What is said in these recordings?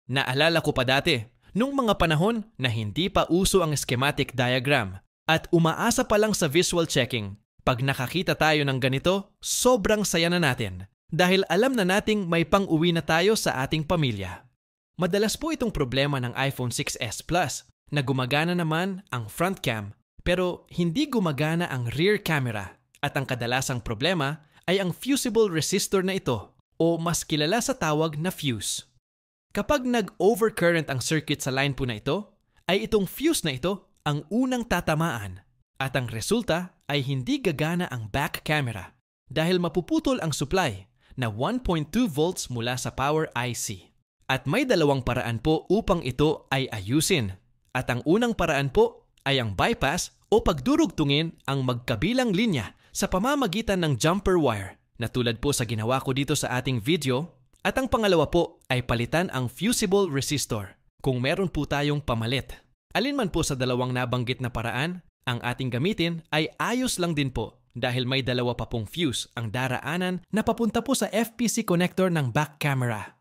Naalala ko pa dati, nung mga panahon na hindi pa uso ang schematic diagram at umaasa pa lang sa visual checking. Pag nakakita tayo ng ganito, sobrang saya na natin dahil alam na nating may pang-uwi na tayo sa ating pamilya. Madalas po itong problema ng iPhone 6s Plus na gumagana naman ang front cam pero hindi gumagana ang rear camera at ang kadalasang problema ay ang fusible resistor na ito o mas kilala sa tawag na fuse. Kapag nag-overcurrent ang circuit sa line po na ito, ay itong fuse na ito ang unang tatamaan at ang resulta ay hindi gagana ang back camera dahil mapuputol ang supply na 1.2 volts mula sa power IC. At may dalawang paraan po upang ito ay ayusin. At ang unang paraan po ay ang bypass o pagdurugtungin ang magkabilang linya sa pamamagitan ng jumper wire na tulad po sa ginawa ko dito sa ating video. At ang pangalawa po ay palitan ang fusible resistor kung meron po tayong pamalit. Alin man po sa dalawang nabanggit na paraan, ang ating gamitin ay ayos lang din po dahil may dalawa pa pong fuse ang daraanan na papunta po sa FPC connector ng back camera.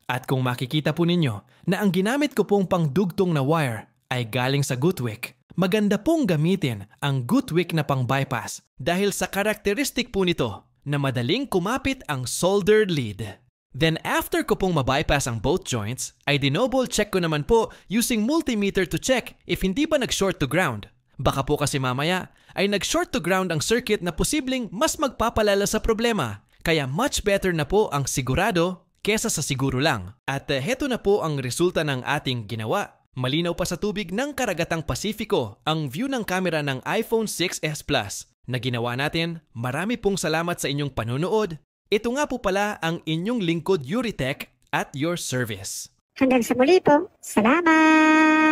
At kung makikita po ninyo na ang ginamit ko pong pangdugtong na wire ay galing sa Goodwick, maganda pong gamitin ang Goodwick na pang-bypass dahil sa karakteristik po nito na madaling kumapit ang soldered lead. Then after ko pong mabypass ang both joints, ay dinoble check ko naman po using multimeter to check if hindi pa nag-short to ground. Baka po kasi mamaya ay nag-short to ground ang circuit na posibleng mas magpapalala sa problema. Kaya much better na po ang sigurado kesa sa siguro lang. At heto na po ang resulta ng ating ginawa. Malinaw pa sa tubig ng karagatang Pasifiko ang view ng camera ng iPhone 6s Plus na ginawa natin. Marami pong salamat sa inyong panonood. Ito nga po pala ang inyong lingkod Yuritech at your service. Hanggang sa muli po. Salamat!